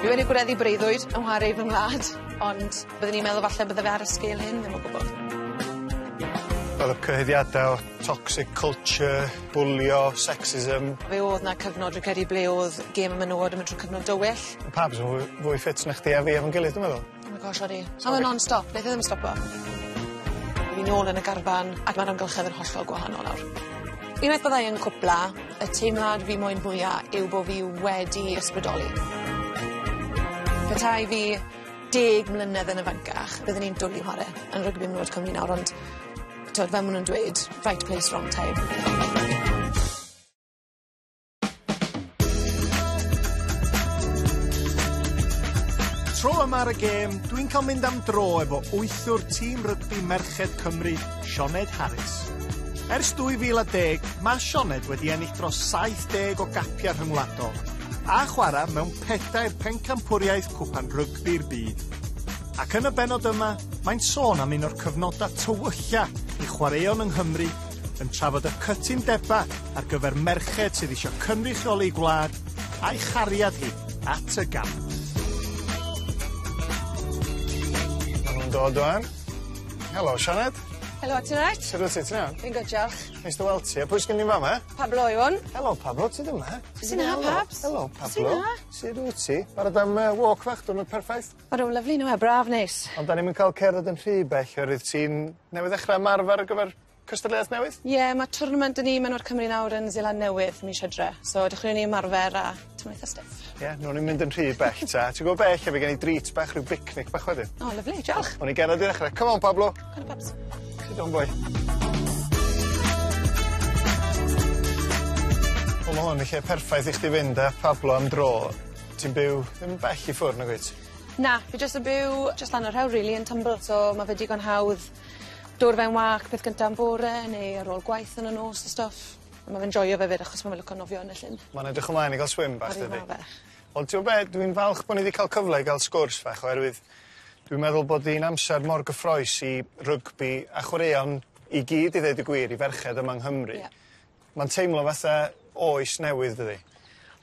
Fi wedi gwireddu breuddwyd yn chwarae fy ngwlad, ond byddwn i'n meddwl falle bydde fe ar y sgêl hyn, ddim o gwbl. Oedd y cyhyddiadau o toxic culture, bwlio, sexism. Fe oedd na cyfnod dwi'n credu ble oedd gêm y menywod yn mynd trwy cyfnod dywyll. Pabs yn fwy ffit na chdi a fi efo'n gilydd, dwi'n meddwl. Oh my gosh, odi. A mae'n non-stop, beth ddim yn stopo. Fi'n ôl yn y garfan, ac mae'r amgylchedd yn hollol gwahanol nawr. Unwaith byddai yn cwpla, y teimlad fi moyn mwyaf yw bod fi wedi ysbrydoli. Petai fi 10 mlynedd yn ifancach, byddwn ni'n dwlu chwarae yn rygbi menywod Cymru nawr, ond fel maen nhw'n dweud, right place, wrong time. Tro yma ar y gêm, dwi'n cael mynd am dro efo wythwr tîm rygbi merched Cymru, Sioned Harries. Ers 2010, mae Sioned wedi ennill dros 70 o gapiau rhyngwladol a chwarae mewn 4 pencampwriaeth cwpan rygbi'r byd. Ac yn y benod yma, mae'n sôn am un o'r cyfnodau tywylla i chwaraeon yng Nghymru yn trafod y cytundeba ar gyfer merched sydd eisiau cynrychioli gwlad a'i chariad hi at y gamp. Ma'n dod o'n. Helo, Sioned. Helo, ti'n rhaid? Sut wyt ti, ti'n iawn? Fi'n good, diolch. Neis dy weld ti. A pwy sgyn ni'n fama? Pablo, Iwan. Helo, Pablo, ti ddim yma? Sy'n na, Pabs? Helo, Pablo. Sy'n na? Sut wyt ti? Barod am walk fach, dwi'n perffaith. O, rwy'n lyflu nhw, braf neis. Ond da ni'n mynd cael cerdded yn rhy bell, oherwydd ti'n newydd ddechrau ymarfer ar gyfer cystadleuaeth newydd? Ie, mae twrnament yn ni menywod Cymru nawr yn Zeland Newydd, mis Hydre. So, dechreuwn ni ymarfer a ti'n eitha stiff. Ie, nhw'n ni'n mynd yn rhy bell, ta. Ti'n gwybod bell, fi gen i drît bach, rhyw phicnic bach wedyn. O, lyflu, diolch. O'n i gerdded i ddechrau. Come on, Pablo. Come on, Pabs. Sit down, boy. O, mae hwn yn lle perffaith i chdi fynd, Pablo, am dro. Ti'n byw ddim bell i ffwrdd, na gwyt? Na, fi jyst yn byw jyst lan o'r hewl, really, yn Tumble, so mae fe digon hawdd dod fe'n wach peth gyntaf yn bore, neu ar ôl gwaith yn y nos a stuff. Mae fe'n joio fe fyd, achos mae'n licio nofio yn y llyn. Mae'n edrych ymlaen i gael swim bach, dydi? Ond ti'n gwybod, dwi'n falch bod ni wedi cael cyfle i gael sgwrs fach, oherwydd dwi'n meddwl bod hi'n amser mor gyffroes i rygbi a chwaraeon i gyd i ddeud y gwir, i ferched yma yng Nghymru. Yeah. Mae'n teimlo fatha oes newydd, dydi?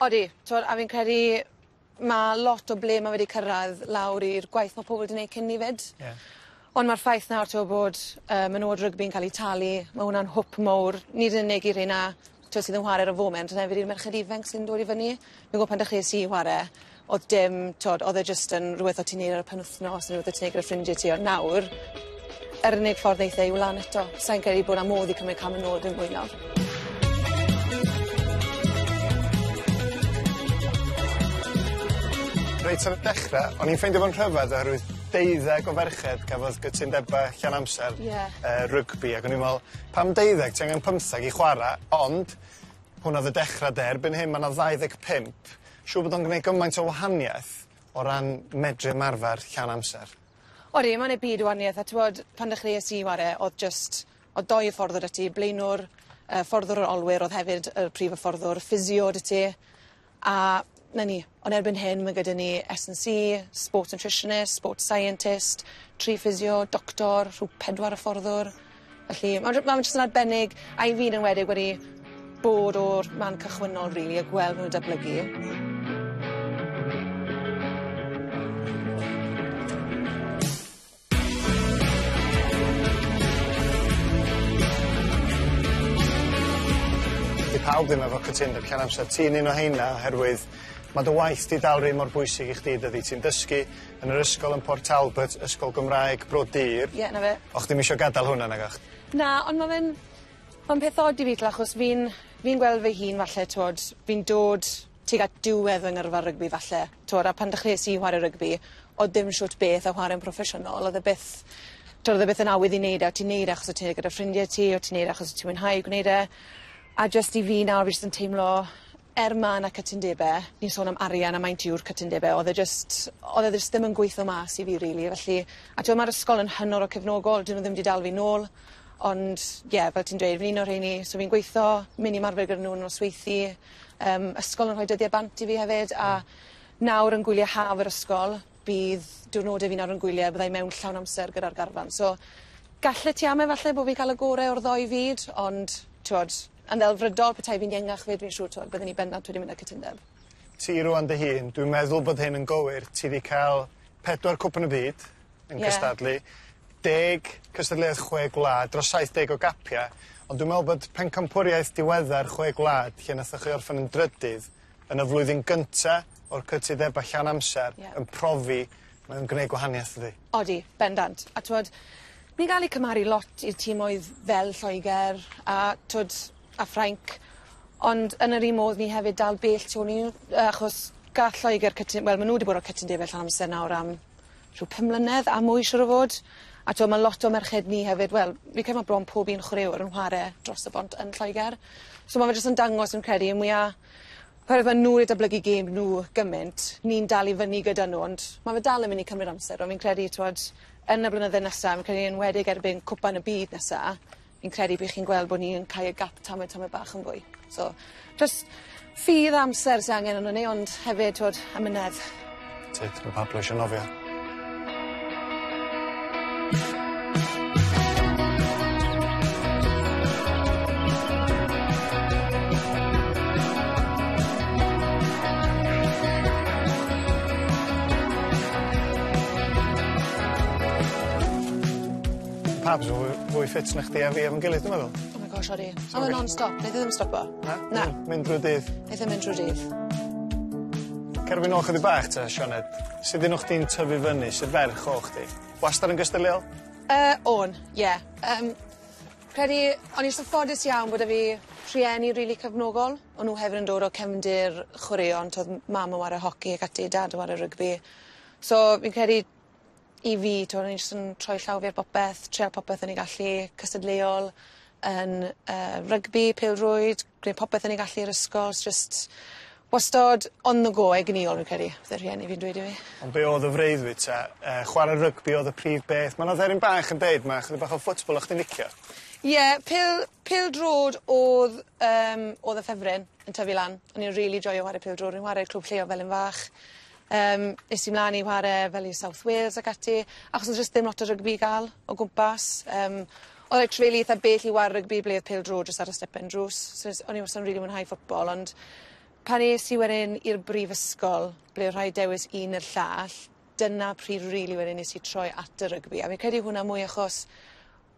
Odi, a fi'n credu mae lot o ble mae wedi cyrraedd lawr i'r gwaith mae pobl wedi gwneud cyn ni fyd. Yeah. Ond mae'r ffaith nawr bod menywod rygbi'n cael ei talu, mae hwnna'n hwp mowr, nid yn unig i'r rheina sydd yn chwarae ar y foment, ond hefyd i'r merched ifanc sy'n dod i fyny. Fi'n gwybod pan dechreuais i chwarae, oedd dim, oedd e jyst yn rhywbeth o ti'n neud ar y penwythnos, neu rhywbeth o ti'n neud gyda ffrindiau ti, ond nawr, yr unig ffordd neithau yw lan eto. Sa'n credu bod na modd i cymryd cam yn ôl dim fwy nawr. Reit ar y dechrau, o'n i'n ffeindio fo'n rhyfedd oherwydd 12 o ferched gafodd gytundeba llawn amser rygbi, ac o'n i'n meddwl, pam 12, ti angen 15 i chwarae, ond hwnna oedd y dechrau erbyn hyn, mae yna 25. Siŵr bod o'n gwneud gymaint o wahaniaeth o ran medru ymarfer llawn amser. Odi, mae'n ei byd o wahaniaeth, a ti'n bod, pan dechreuais i chwarae, oedd 2 ffordd o'r ti, blaenwr, fforddwr o'r olwyr, oedd hefyd y prif fforddwr, ffisio o'r ti, a na ni, ond erbyn hyn mae gyda ni S4C, sport nutritionist, sport scientist, 3 ffisio, doctor, rhyw 4 fforddwr. Felly, mae'n jyst yn arbennig, a i fi'n enwedig wedi bod o'r man cychwynnol, really, a gweld nhw'n datblygu. Di pawb ddim efo cytundeb llawn amser. Ti'n un o heina oherwydd mae dy waith di dal rhy mor bwysig i chdi, dydi. Ti'n dysgu yn yr ysgol yn Port Talbot, ysgol Gymraeg, Bro Dir. Ie, na fe. Och ddim eisiau gadael hwnna, nag och? Na, ond mae'n peth od i fi, achos fi'n gweld fy hun falle, fi'n dod tuag at diwedd yng ngyrfa rygbi falle. A pan dechreuais i chwarae rygbi, oedd dim siwt beth a chwarae'n proffesiynol, oedd e byth yn awydd i wneud e, o ti'n neud e achos o ti'n neud gyda ffrindiau ti, o ti'n neud e achos o ti'n mwynhau gwneud e. A jyst i fi nawr, fi jyst yn teimlo, ma' na cytundebau, ni'n sôn am arian a maint yw'r cytundebau, oedd e jyst ddim yn gweithio mas i fi, really. Felly, a mae'r ysgol yn hynod o cefnogol, dyn nhw ddim wedi dal fi nôl, ond, fel ti'n dweud, fi'n un o'r rheini, so fi'n gweithio, mynd i marfer gyda nhw'n nosweithi, ysgol yn rhoi dyddiau bant i fi hefyd, a nawr yn gwylio haf yr ysgol, bydd diwrnodau fi nawr yn gwylio, byddai mewn llawn amser gyda'r garfan. So, gallu ti am falle bod fi'n cael y gorau o'r ddoi fyd, ond, yn ddelfrydol, petai fi'n iengach fyd, fi'n siŵr, byddwn ni bendant wedi mynd â cytundeb. ti rwan dy hun, dwi'n meddwl bod hyn yn gywir. Ti wedi cael 4 cwp yn y byd yn cystadlu, 10 cystadleuaeth 6 gwlad, dros 70 o gapiau, ond dwi'n meddwl bod pencampwriaeth diweddar 6 gwlad, lle nathach chi orffen yn drydydd, yn y flwyddyn gynta o'r cytudeba llawn amser, yn profi, mae'n gwneud gwahaniaeth ydi. Odi, bendant. A twod, ni'n gael ei cymaru lot i'r tîmoedd fel Lloegr a Ffrainc, ond yn yr un modd ni hefyd dal bell tu ôl ni, achos gall Lloegr wel, maen nhw wedi bod o'r cytundebau llawn amser nawr am rhyw 5 mlynedd a mwy siŵr o fod. A twod, mae lot o merched ni hefyd, wel, fi credu mae bron pob un chwaraewr yn chwarae dros y bont yn Lloegr. So mae fe jyst yn dangos yn credu, oherwydd mae nhw wedi datblygu gêm nhw gymaint, ni'n dal i fyny gyda nhw, ond mae fe dal yn mynd i cymryd amser, ond fi'n credu, twod, yn y blynydde nesaf, fi'n credu yn wedig erbyn cwpan y byd nesaf, fi'n credu bydd chi'n gweld bod ni'n cael y gap tamed bach yn fwy. So, just ffydd amser sy'n angen yn ni, ond hefyd, twod, ymynedd. Tyd, mae Pablo eisiau nofio. Pabs, fwy ffit na chdi a fi efo'n gilydd, dwi'n meddwl. Oh my gosh, odi. A mae'n non-stop, neith ddim stopo? Na? Mynd drwy dydd. Neith ddim mynd drwy dydd. Cerbyn o'ch ydi bach ta, Sioned. Sut un o'ch di'n tyfu fyny? Sut ferch o'ch di? Wastad yn gystyliol? On, ie. Credu, o'n i'n syffodus iawn bod fi rhieni rili cyfnogol. O'n nhw hefyd yn dod o cefndir chwaraeon, toedd mam yn ware hoci ac ati, dad yn ware rygbi. So, fi'n credu i fi, o'n i'n just yn troi llaw fi ar popeth, treol popeth yn ei gallu, cystadleuol, yn rugby, pêl-rwyd, gwneud popeth yn ei gallu i'r ysgol, just wastad on the go egniol, fi'n credu, byddai rhieni fi'n dweud i fi. Ond be oedd y freuddwyd ta? Chwarae rygbi oedd y prif beth. Mae'n oedd erin bach yn deud, mae chydig bach o ffwtbol o'ch ti'n licio? Ie, pêl-drod oedd y ffefryn yn tyfu lan. O'n i'n really joio chwarae pêl-drod, o'n i'n chwarae clwb lleol fel yn fach. Nes i mlaen i chwarae fel i South Wales ac ati, achos oedd jyst ddim lot o rygbi i gael o gwmpas. Oedd eich trefelu eitha bell i war rygbi ble oedd pêl-drod jyst ar y stepen drws. So, o'n i wastad yn rili mwynhau ffwtbol, ond pan es i wedyn i'r brifysgol, ble oedd rhaid dewis un i'r llall, dyna pryd rili wedyn nes i troi at y rygbi. A fi'n credu hwnna mwy achos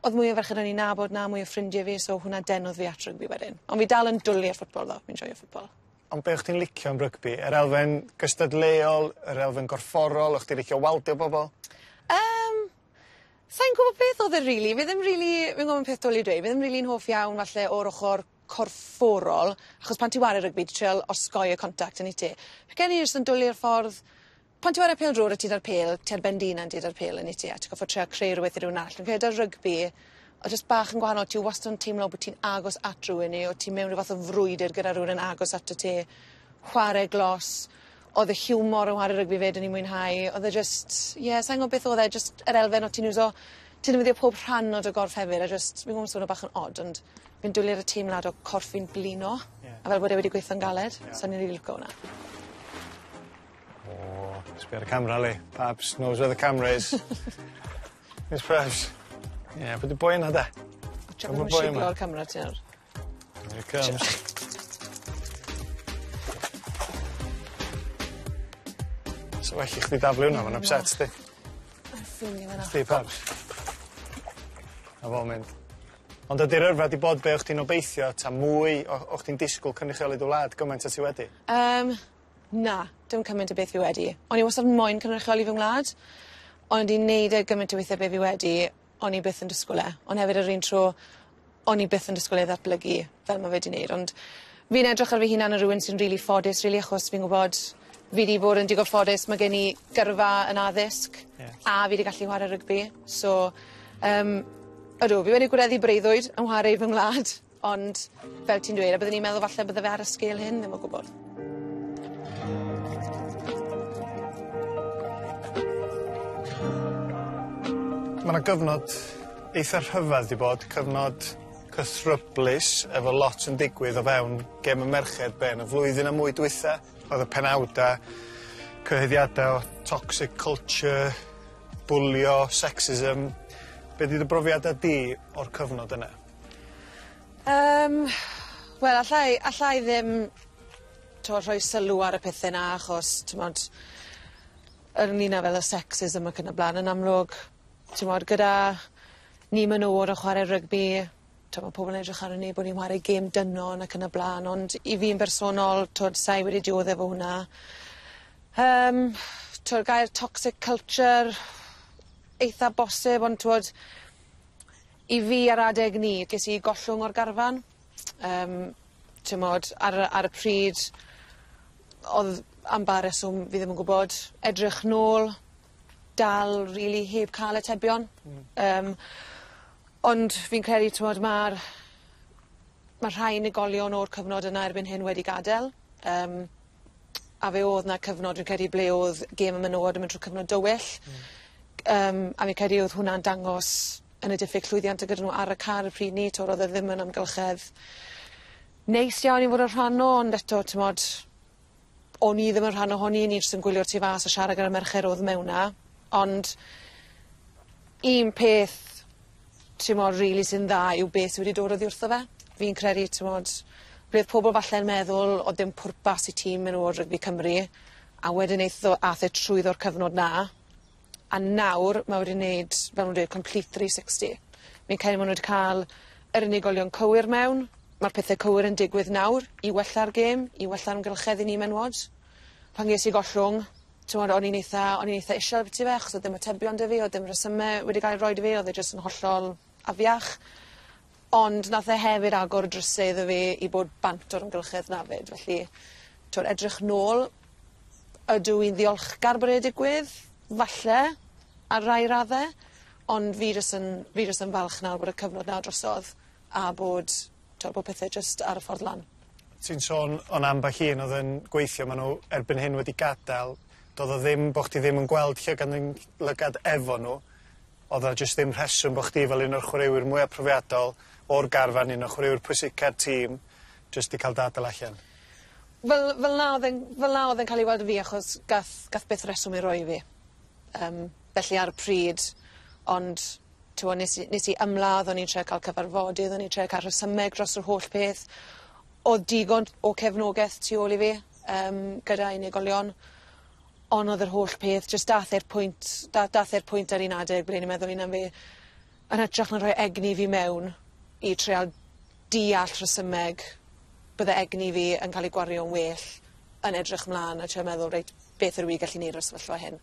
oedd mwy o ferched o'n i'n nabod na, mwy o ffrindiau fi, so hwnna denodd fi at rygbi wedyn. Ond fi dal yn dwlu ar ffwtbol ddo, fi'n joio ffwtbol. Ond be o'ch ti'n licio am rygbi? Yr elfen gystadleuol, yr elfen gorfforol, o'ch ti'n licio waldio bobl? Sa'n gwybod beth oedd e rili. Fi ddim rili, fi'n gwybod peth dwl i dweud, fi ddim rili'n hoff iawn falle o'r ochr corfforol, achos pan ti ware rygbi, ti treol osgoi y contact yn i ti. Fe gen i jyst yn dwlu ar ffordd, pan ti ware pêl-drod a ti dar pêl, ti ar ben dinan ti dar pêl yn i ti, a ti'n goffod treol creu rhywbeth i rhywun all. Yn gyda'r rygbi, o jyst bach yn gwahanol, ti wastad yn teimlo bod ti'n agos at rhywun o ti mewn rhyw fath o frwydr gyda rhywun yn agos at y ti, chwarae glos, oedd y hiwmor o chwarae rygbi fed yn ei mwynhau, oedd e jyst, sa'n gwybod beth oedd e, jyst yr elfen o ti'n iwso, ti'n defnyddio pob rhan o dy gorff hefyd, a jyst, fi'n gwybod sôn o bach yn od, ond fi'n dwlu ar y teimlad o corffi'n blino, a fel bod e wedi gweithio'n galed, so ni'n rili licio hwnna. O, sbi ar y camera, Lee. Pabs knows where the camera is. Miss Pabs. Ie, bod y boi yna, da. Ti'n gwybod siglo o'r camera ti nawr? Here it comes. So well i chdi daflu hwnna, mae'n upset, sti. Ffilmio fe na. Sti, Pabs. A fol mynd. Ond ydy'r yrfa di bod be o'ch ti'n obeithio ta mwy o'ch ti'n disgwyl cynrychioli dy wlad gymaint a ti wedi? Na, dim cymaint o beth fi wedi. O'n i wastad moyn cynrychioli fy ngwlad, ond i wneud e gymaint o weithiau be fi wedi, o'n i byth yn dysgwyl e. Ond hefyd yr un tro, o'n i byth yn dysgwyl e ddatblygu fel mae fe wedi wneud. Ond fi'n edrych ar fi hunan yn rhywun sy'n rili ffodus, rili achos fi'n gwybod fi wedi bod yn digon ffodus, mae gen i gyrfa yn addysg, a fi wedi gallu chwarae rygbi. So, ydw, fi wedi gwreddu breuddwyd yn chwarae fy ngwlad, ond fel ti'n dweud, a byddwn i'n meddwl falle bydde fe ar y sgêl hyn, ddim o gwybod. Mae yna gyfnod eitha rhyfedd di bod, cyfnod cythryblus efo lot yn digwydd o fewn gêm y merched ben y flwyddyn a mwy dwytha. Oedd y penawda, cyhyddiadau o toxic culture, bwlio, sexism. Be di dy brofiadau di o'r cyfnod yna? Wel, allai ddim rhoi sylw ar y pethau na, achos, ynglyn â fel y sexism ac yn y blaen yn amlwg, gyda ni menywod yn chwarae rygbi, mae pobl yn edrych ar ni bod ni'n chwarae gêm dynon ac yn y blaen, ond i fi'n bersonol, sai wedi dioddef o hwnna. Gair toxic culture, eitha bosib, ond i fi ar adeg ni, ges i gollwng o'r garfan. Ar y pryd, oedd am ba reswm fi ddim yn gwybod, edrych nôl, dal really heb cael atebion. Ond fi'n credu, mae rhai unigolion o'r cyfnod yna erbyn hyn wedi gadael. A fe oedd na cyfnod, fi'n credu, ble oedd gêm y menywod yn mynd trwy cyfnod dywyll. A fi'n credu oedd hwnna'n dangos yn y diffyg llwyddiant gyda nhw ar y car y pryd ni, oedd e ddim yn amgylchedd neis iawn i fod yn rhan o, ond eto, o'n i ddim yn rhan ohoni, ni jyst yn gwylio'r tu fas a siarad gyda'r mercher oedd mewna, ond un peth, rili sy'n dda yw beth sydd wedi dod oddi wrtho fe. Fi'n credu, roedd pobl falle'n meddwl o ddim pwrpas i tîm yn o'r Rygbi Cymru, a wedyn ath e trwyddo'r cyfnod na, a nawr mae wedi wneud, fel nhw'n dweud, complete 360. Fi'n credu maen nhw wedi cael yr unigolion cywir mewn, mae'r pethau cywir yn digwydd nawr, i wella'r gêm, i wella'r amgylchedd i ni menwod. Pan ges i gollwng, o'n i'n eitha isel beth i fe, achos oedd ddim atebion dy fi, oedd ddim resymau wedi cael ei roi dy fi, oedd e jyst yn hollol afiach. Ond nath e hefyd agor drysau iddo fi i bod bant o'r amgylchedd na fyd. Felly, edrych nôl, ydw i'n ddiolchgar bod e digwydd, falle, ar rai raddau, ond fi jyst yn falch nawr bod y cyfnod na drosodd, a bod pethau jyst ar y ffordd lan. Ti'n sôn o'n ambell un oedd yn gweithio, maen nhw erbyn hyn wedi gadael, doedd o ddim bod chdi ddim yn gweld lle gan yn lygad efo nhw, oedd o jyst ddim rheswm bod chdi fel un o'r chwaraewyr mwyaf profiadol o'r garfan, un o'r chwaraewyr pwysica'r tîm, jyst i cael dadael allan. Fel na oedd e'n cael ei weld fi, achos gath beth reswm i roi fi. Felly ar y pryd, ond nes i ymladd, o'n i'n trio cael cyfarfodydd, o'n i'n trio cael rhesymeg dros yr holl peth. Oedd digon o cefnogaeth tu ôl i fi, gyda unigolion, ond oedd yr holl peth, jyst dath e'r pwynt ar un adeg, ble ni'n meddwl un am fi, yn hytrach na rhoi egni fi mewn i treol deall rhesymeg, bydde egni fi yn cael ei gwario'n well, yn edrych mlaen a trio meddwl, reit, beth ydw i gallu neud o'r sefyllfa hyn.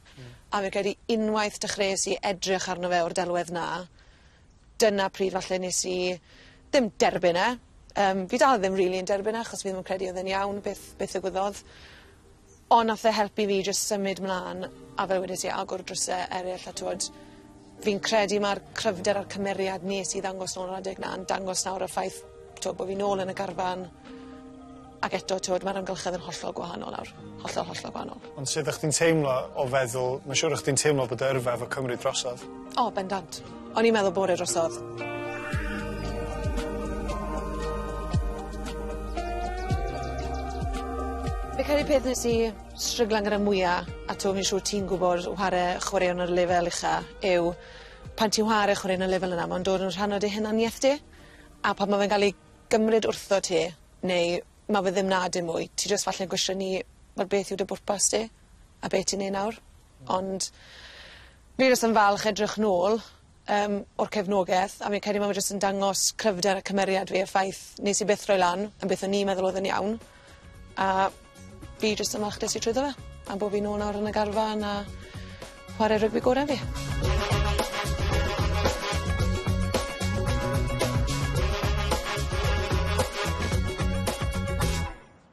A fi'n credu unwaith dechreuais i edrych arno fe o'r delwedd na, dyna pryd falle nes i ddim derbyn e. Fi dal ddim rili yn derbyn e, achos fi ddim yn credu oedd e'n iawn beth ddigwyddodd. Ond nath e helpu fi jyst symud mlaen, a fel wedes i agor drysau eraill, a fi'n credu mae'r cryfder a'r cymeriad nes i ddangos nôl yr adeg na, yn dangos nawr o'r ffaith bod fi nôl yn y garfan, ac eto, mae'r amgylchedd yn hollol gwahanol nawr. Hollol gwahanol. Ond sut ydych chi'n teimlo o feddwl, mae'n siŵr ydych chi'n teimlo bod y yrfa efo Cymru drosodd? O, bendant. O'n i'n meddwl bod e drosodd. Fe credu peth nes i stryglan gyda mwyaf, a fi'n siŵr ti'n gwybod chwaraeon ar lefel ucha, yw pan ti'n chwaraeon ar lefel yna, mae'n dod yn rhan o dy hunaniaeth ti, a pan mae fe'n cael ei gymryd wrtho ti, neu mae fe ddim na dim mwy, ti jyst falle'n gwestiwn ni beth yw dy bwrpas ti, a beth ti'n neud nawr. Ond fi jyst yn falch edrych nôl o'r cefnogaeth, a fi'n credu mae jyst yn dangos cryfder y cymeriad fi, y ffaith nes i byth roi lan, yn beth o'n i'n meddwl oedd yn iawn, a fi jyst yn falch des i trwyddo fe, a bod fi nôl nawr yn y garfan a chwarae rygbi gorau fi.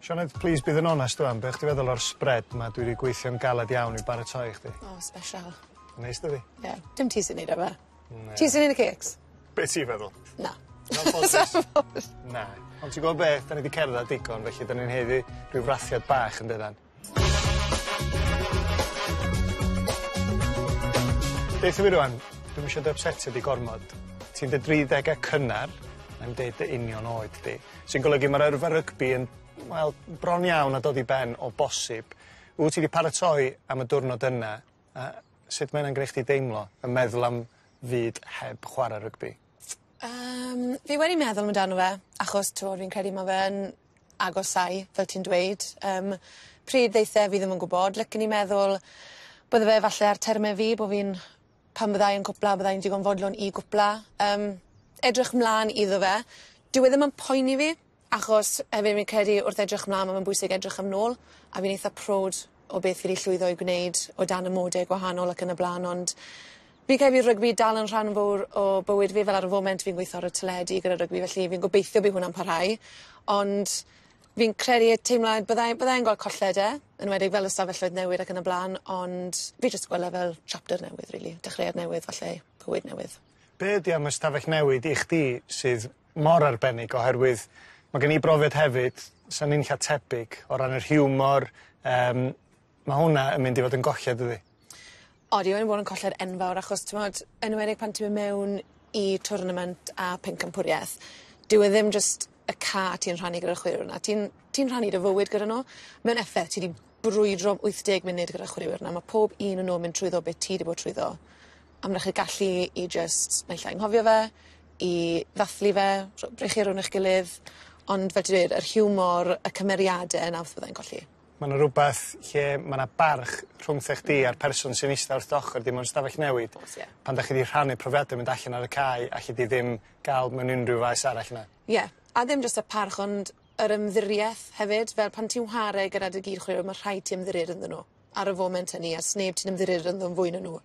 Sioned, please bydd yn onest wan, beth chdi feddwl o'r spread yma dwi wedi gweithio'n galed iawn i baratoi chdi? O, special. Neis dy fi? Ie, dim ti sy'n neud o fe. Ti sy'n neud y cakes? Be ti'n feddwl? Na. Na. Ond ti'n gwybod beth, da ni wedi cerdded digon, felly da ni'n heddi rhyw frathiad bach yn dydan. Deith i fi rwan, dwi'n eisiau dy upseted i gormod. Ti'n dy 30au cynnar, na'n deud dy union oed di, sy'n golygu mae'r yrfa rygbi yn bron iawn a dod i ben o bosib. Wyt ti wedi paratoi am y diwrnod yna, a sut mae'n greu chdi deimlo yn meddwl am fyd heb chwarae rygbi? Fi wedi meddwl amdano fe, achos fi'n credu mae fe'n agosau, fel ti'n dweud. Pryd ddeithau fi ddim yn gwybod, lycyn i meddwl bydde fe falle ar termau fi, bod fi'n pan byddai yn cwpla, byddai'n digon fodlon i gwpla. Edrych mlaen iddo fe. Dyw e ddim yn poeni fi, achos hefyd fi'n credu wrth edrych mlaen mae'n bwysig edrych ymnôl, a fi'n eitha prod o beth fi wedi llwyddo i gwneud o dan amodau gwahanol ac yn y blaen, ond fi'n credu rygbi dal yn rhan fawr o bywyd fi, fel ar y foment fi'n gweithio ar y teledu gyda rygbi, felly fi'n gobeithio bydd hwnna'n parhau, ond fi'n credu teimlad byddai'n gweld colledau, yn wedi fel ystafelloedd newydd ac yn y blaen, ond fi jyst gweld fel chapter newydd, really. Dechreuad newydd, falle, bywyd newydd. Be ydi am ystafell newid i chdi sydd mor arbennig oherwydd mae gen i brofiad hefyd, sa'n ni'n lla tebyg o ran yr hiwmor, mae hwnna yn mynd i fod yn golled ydi? Odi, o'n bod yn colled enfawr, achos yn enwedig pan ti'n mynd mewn i tournament a pencampwriaeth, dyw e ddim just y ca ti'n rhannu gyda'r chwaraewyr yna. Ti'n rhannu dy fywyd gyda nhw. Mewn effaith, ti wedi brwydro 80 munud gyda'r chwaraewyr yna. Mae pob un yn nhw mynd trwyddo beth ti wedi bod trwyddo. A mae'n eich gallu i just naill ai anghofio fe, i ddathlu fe, brechu rhwng eich gilydd, ond fel ti dweud, yr hiwmor, y cymeriadau yna wrth byddai'n golli. Mae yna rhywbeth lle mae yna barch rhwngth eich di a'r person sy'n eistedd wrth ochr di mewn stafell newid. Pan da chi wedi rhannu profiadau mynd allan ar y cae a chi di ddim gael mewn unrhyw faes arall yna. Ie, a ddim jyst y parch, ond yr ymddiriaeth hefyd, fel pan ti'n whare gyda dy gyd chwaraewyr, mae rhaid ti ymddirir ynddyn nhw ar y foment hynny, a sneb ti'n ymddirir ynddyn fwy na nhw.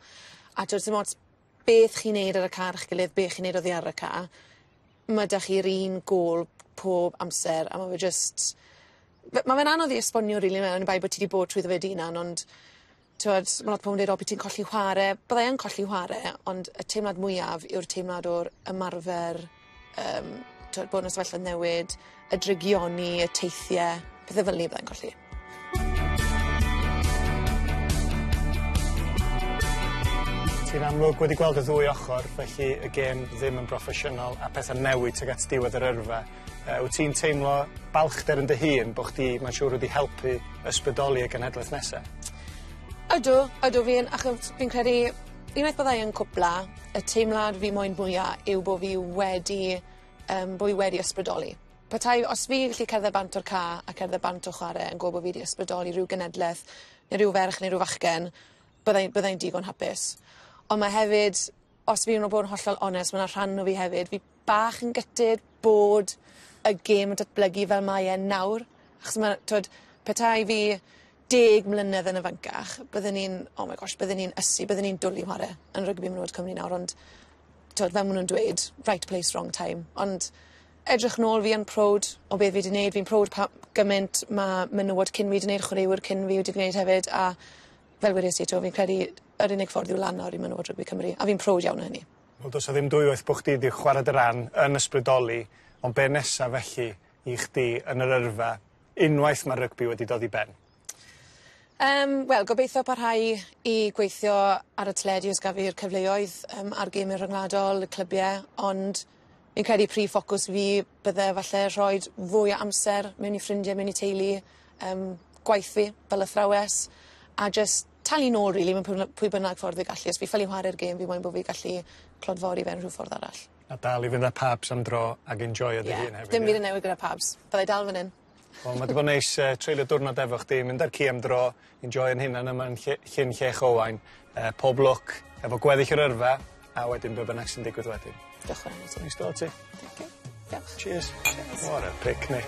A ti'n modd beth chi'n neud ar y car eich gilydd, beth chi'n neud oddi ar y car, mae da chi'r un gôl pob amser, a mae fe just... Mae fe'n anodd i esbonio, rili, mewn i bai bod ti wedi bod trwyddo fe dynan, ond mae lot o pobl yn dweud, o, beth ti'n colli chwarae. Byddai yn colli chwarae, ond y teimlad mwyaf yw'r teimlad o'r ymarfer, bod yn sefyllfa newid, y drygioni, y teithiau, pethau fel ni byddai'n colli. Ti'n amlwg wedi gweld y ddwy ochr, felly y gêm ddim yn broffesiynol a pethau newid tuag at diwedd yr yrfa. Wyt ti'n teimlo balchder yn dy hun bod chdi, mae'n siŵr, wedi helpu ysbrydoli y genhedlaeth nesaf? Ydw fi'n, achos fi'n credu, unwaith byddai yn cwpla, y teimlad fi moyn mwyaf yw bod fi wedi ysbrydoli. Petai, os fi gallu cerdded bant o'r ca a cerdded bant o chwarae yn gwybod bod fi wedi ysbrydoli rhyw genhedlaeth, neu rhyw ferch neu rhyw fachgen, byddai'n digon hapus. Ond mae hefyd, os fi'n bod yn hollol onest, mae yna rhan o fi hefyd, fi bach yn gytid bod y gêm yn datblygu fel mae e nawr. Achos petai fi 10 mlynedd yn y fancach, byddwn ni'n, oh my gosh, byddwn ni'n ysu, byddwn ni'n dwlu chwarae yn rygbi menywod Cymru nawr, ond fel maen nhw'n dweud, right place, wrong time. Ond edrych nôl fi yn prod o beth fi wedi gwneud, fi'n prod gymaint mae menywod cyn fi wedi gwneud, chwaraewyr cyn fi wedi gwneud hefyd, a fel wedys i fi'n credu yr unig ffordd yw lan nawr i menywod rygbi Cymru, a fi'n prod iawn o hynny. Wel, does o ddim dwywaith bod chdi wedi chwarae dy ran yn ysbrydoli, ond be nesaf felly i chdi yn yr yrfa unwaith mae rygbi wedi dod i ben? Wel, gobeithio parhau i gweithio ar y teledu os gafi'r cyfleoedd ar gêm rhyngwladol, y clybiau, ond fi'n credu prif ffocws fi bydde falle rhoi fwy o amser mewn i ffrindiau, mewn i teulu, gwaith fi fel athrawes, a just talu nôl, rili, mewn pwy bynnag ffordd fi gallu. Os fi ffili chwarae'r gêm, fi moyn bod fi gallu clodfori fe'n rhyw ffordd arall. A dal i fynd â pabs am dro ac enjoy dy hun hefyd. Dim byd yn newid gyda pabs. Byddai dal fan hyn. Wel, mae wedi bod neis treulio diwrnod efo chdi, mynd ar ci am dro, enjoy yn hynna yma'n Llyn Llech Owain. Pob lwc efo gweddill yr yrfa, a wedyn be bynnag sy'n digwydd wedyn. Diolch yn fawr. Neis dod ti. Diolch. Cheers. What a picnic.